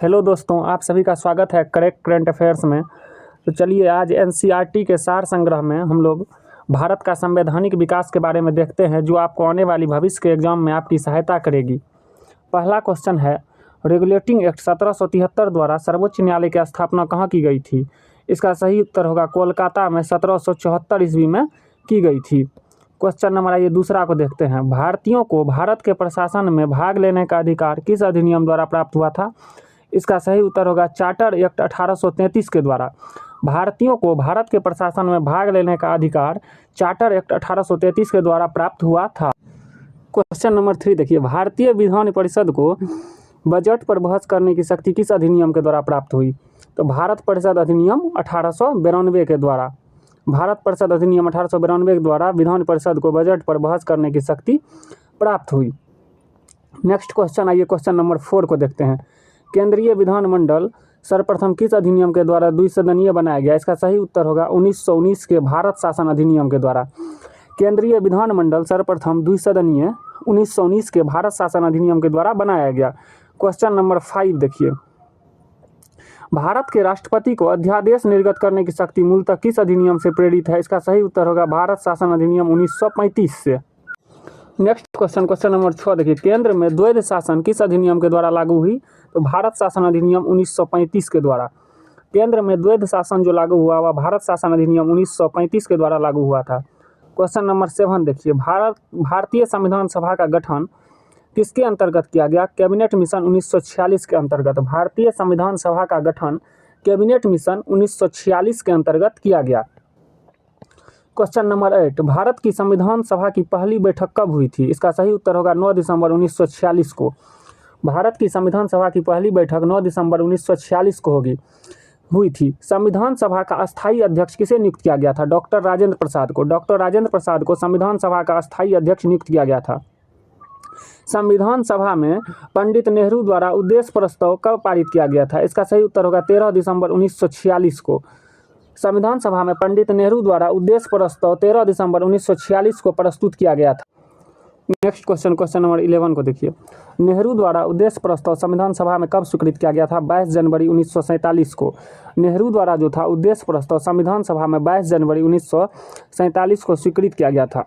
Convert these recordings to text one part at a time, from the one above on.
Hello दोस्तों, आप सभी का स्वागत है करेक्ट करंट अफेयर्स में। तो चलिए आज एनसीईआरटी के सार संग्रह में हम लोग भारत का संवैधानिक विकास के बारे में देखते हैं, जो आपको आने वाली भविष्य के एग्जाम में आपकी सहायता करेगी। पहला क्वेश्चन है, रेगुलेटिंग एक्ट 1773 द्वारा सर्वोच्च न्यायालय की स्थापना कहाँ की गई थी? इसका सही उत्तर होगा कोलकाता में 1774 ईस्वी में की गई थी। क्वेश्चन नंबर आइए दूसरा को देखते हैं। भारतीयों को भारत के प्रशासन में भाग लेने का अधिकार किस अधिनियम द्वारा प्राप्त हुआ था? इसका सही उत्तर होगा चार्टर एक्ट 1833 के द्वारा। भारतीयों को भारत के प्रशासन में भाग लेने का अधिकार चार्टर एक्ट 1833 के द्वारा प्राप्त हुआ था। क्वेश्चन नंबर 3 देखिए, भारतीय विधान परिषद को बजट पर बहस करने की शक्ति किस अधिनियम के द्वारा प्राप्त हुई? तो भारत परिषद अधिनियम 1892 के द्वारा। भारत परिषद अधिनियम 1892 के द्वारा विधान परिषद को बजट पर बहस करने की शक्ति प्राप्त हुई। नेक्स्ट क्वेश्चन आइए क्वेश्चन नंबर 4 को देखते हैं। केंद्रीय विधानमंडल सर्वप्रथम किस अधिनियम के द्वारा द्विसदनीय बनाया गया? इसका सही उत्तर होगा 1919 के भारत शासन अधिनियम के द्वारा। केंद्रीय विधानमंडल सर्वप्रथम द्विसदनीय 1919 के भारत शासन अधिनियम के द्वारा बनाया गया। क्वेश्चन नंबर 5 देखिए, भारत के राष्ट्रपति को अध्यादेश निर्गत करने की शक्ति मूलतः किस अधिनियम से प्रेरित है? इसका सही उत्तर होगा भारत शासन अधिनियम 1935 से। नेक्स्ट क्वेश्चन नंबर 6 देखिए, केंद्र में द्वैध शासन किस अधिनियम के द्वारा लागू हुई? तो भारत शासन अधिनियम 1935 के द्वारा। केंद्र में द्वैध शासन जो लागू हुआ वह भारत शासन अधिनियम 1935 के द्वारा लागू हुआ था। क्वेश्चन नंबर 7 देखिए, भारतीय संविधान सभा का गठन किसके अंतर्गत किया गया? कैबिनेट मिशन 1946 के अंतर्गत। भारतीय संविधान सभा का गठन कैबिनेट मिशन 1946 के अंतर्गत किया गया। क्वेश्चन नंबर 8, भारत की संविधान सभा की पहली बैठक कब हुई थी? इसका सही उत्तर होगा 9 दिसंबर 1946 को। भारत की संविधान सभा की पहली बैठक 9 दिसंबर 1946 को हुई थी। संविधान सभा का अस्थायी अध्यक्ष किसे नियुक्त किया गया था? डॉक्टर राजेंद्र प्रसाद को। डॉक्टर राजेंद्र प्रसाद को संविधान सभा का अस्थायी अध्यक्ष नियुक्त किया गया था। संविधान सभा में पंडित नेहरू द्वारा उद्देश्य प्रस्ताव कब पारित किया गया था? इसका सही उत्तर होगा 13 दिसंबर 1946 को। संविधान सभा में पंडित नेहरू द्वारा उद्देश्य प्रस्ताव 13 दिसंबर 1946 को प्रस्तुत किया गया था। नेक्स्ट क्वेश्चन नंबर 11 को देखिए, नेहरू द्वारा उद्देश्य प्रस्ताव संविधान सभा में कब स्वीकृत किया गया था? 22 जनवरी 1947 को। नेहरू द्वारा जो था उद्देश्य प्रस्ताव संविधान सभा में 22 जनवरी 1947 को स्वीकृत किया गया था।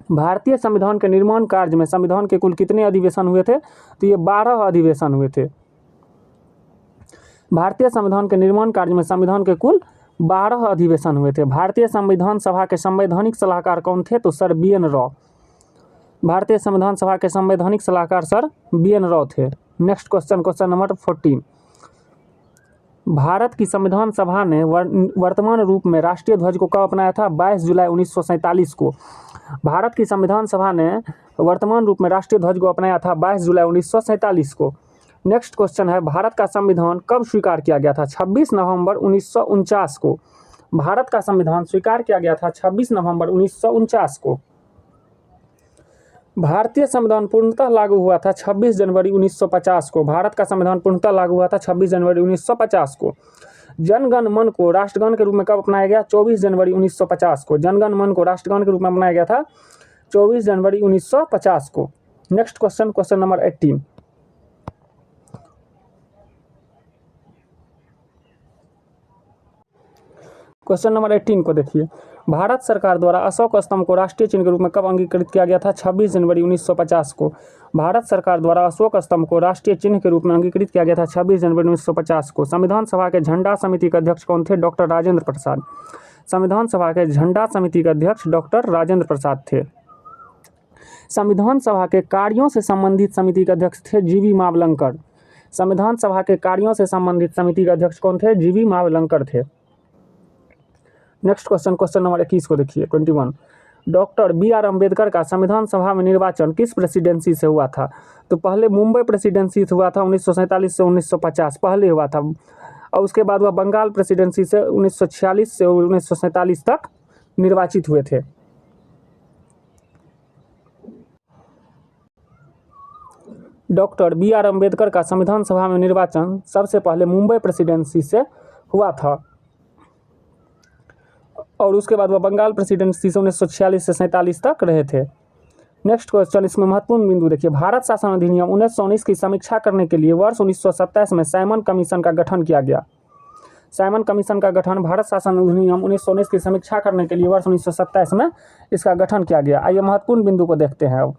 भारतीय संविधान के निर्माण कार्य में संविधान के कुल कितने अधिवेशन हुए थे? तो ये 12 अधिवेशन हुए थे। भारतीय संविधान के निर्माण कार्य में संविधान के कुल 12 अधिवेशन हुए थे। भारतीय संविधान सभा के संवैधानिक सलाहकार कौन थे? तो सर बी एन राव। भारतीय संविधान सभा के संवैधानिक सलाहकार सर बी एन राव थे। नेक्स्ट क्वेश्चन नंबर 14, भारत की संविधान सभा ने वर्तमान रूप में राष्ट्रीय ध्वज को कब अपनाया था? 22 जुलाई 1947 को। भारत की संविधान सभा ने वर्तमान रूप में राष्ट्रीय ध्वज को अपनाया था 22 जुलाई 1947 को। नेक्स्ट क्वेश्चन है, भारत का संविधान कब स्वीकार किया गया था? 26 नवंबर 1949 को। भारत का संविधान स्वीकार किया गया था 26 नवंबर 1949 को। भारतीय संविधान पूर्णतः लागू हुआ था 26 जनवरी 1950 को। भारत का संविधान पूर्णतः लागू हुआ था 26 जनवरी 1950 को। जनगण मन को राष्ट्रगान के रूप में कब अपनाया गया? 24 जनवरी 1950 को। जनगण मन को राष्ट्रगान के रूप में अपनाया गया था 24 जनवरी 1950 को। Next question number 18, question number 18 को देखिए, भारत सरकार द्वारा अशोक स्तंभ को राष्ट्रीय चिन्ह के रूप में कब अंगीकृत किया गया था? 26 जनवरी 1950 को। भारत सरकार द्वारा अशोक स्तंभ को राष्ट्रीय चिन्ह के रूप में अंगीकृत किया गया था 26 जनवरी 1950 को। संविधान सभा के झंडा समिति के अध्यक्ष कौन थे? डॉक्टर राजेंद्र प्रसाद। संविधान सभा के झंडा समिति के अध्यक्ष डॉक्टर राजेंद्र प्रसाद थे। संविधान सभा के कार्यों से संबंधित समिति के अध्यक्ष थे जीवी मावलंकर। संविधान सभा के कार्यों से संबंधित समिति के अध्यक्ष कौन थे? जीवी मावलंकर थे। नेक्स्ट क्वेश्चन नंबर 21 को देखिए 21, डॉक्टर बी आर अम्बेडकर का संविधान सभा में निर्वाचन किस प्रेसिडेंसी से हुआ था? तो पहले मुंबई प्रेसिडेंसी से हुआ था 1947 से 1950 पहले हुआ था, और उसके बाद वह बंगाल प्रेसिडेंसी से 1946 से 1947 तक निर्वाचित हुए थे। डॉक्टर बी आर अम्बेडकर का संविधान सभा में निर्वाचन सबसे पहले मुंबई प्रेसिडेंसी से हुआ था, और उसके बाद वह बंगाल प्रेसिडेंसी से 1946 से 47 तक रहे थे। नेक्स्ट क्वेश्चन, इसमें महत्वपूर्ण बिंदु देखिए। भारत शासन अधिनियम 1919 की समीक्षा करने के लिए वर्ष 1927 में साइमन कमीशन का गठन किया गया। साइमन कमीशन का गठन भारत शासन अधिनियम 1919 की समीक्षा करने के लिए वर्ष 1927 में इसका गठन किया गया। आइए महत्वपूर्ण बिंदु को देखते हैं अब।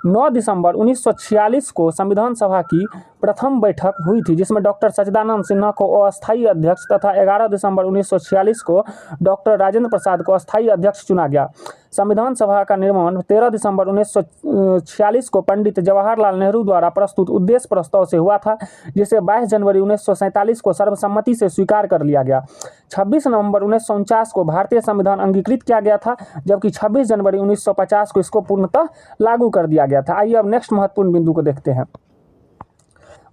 9 दिसंबर 1946 को संविधान सभा की प्रथम बैठक हुई थी, जिसमें डॉक्टर सच्चिदानंद सिन्हा को अस्थायी अध्यक्ष तथा 11 दिसंबर 1946 को डॉक्टर राजेंद्र प्रसाद को अस्थायी अध्यक्ष चुना गया। संविधान सभा का निर्माण 13 दिसंबर 1946 को पंडित जवाहरलाल नेहरू द्वारा प्रस्तुत उद्देश्य प्रस्ताव से हुआ था, जिसे 22 जनवरी 1947 को सर्वसम्मति से स्वीकार कर लिया गया। 26 नवंबर 1949 को भारतीय संविधान अंगीकृत किया गया था, जबकि 26 जनवरी 1950 को इसको पूर्णतः लागू कर दिया गया था। आइए अब नेक्स्ट महत्वपूर्ण बिंदु को देखते हैं।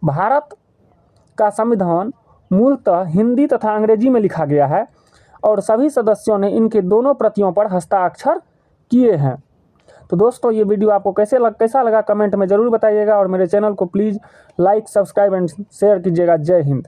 भारत का संविधान मूलतः हिंदी तथा अंग्रेजी में लिखा गया है और सभी सदस्यों ने इनके दोनों प्रतियों पर हस्ताक्षर किए हैं। तो दोस्तों, ये वीडियो आपको कैसा लगा कमेंट में ज़रूर बताइएगा और मेरे चैनल को please like, subscribe and share कीजिएगा। जय हिंद।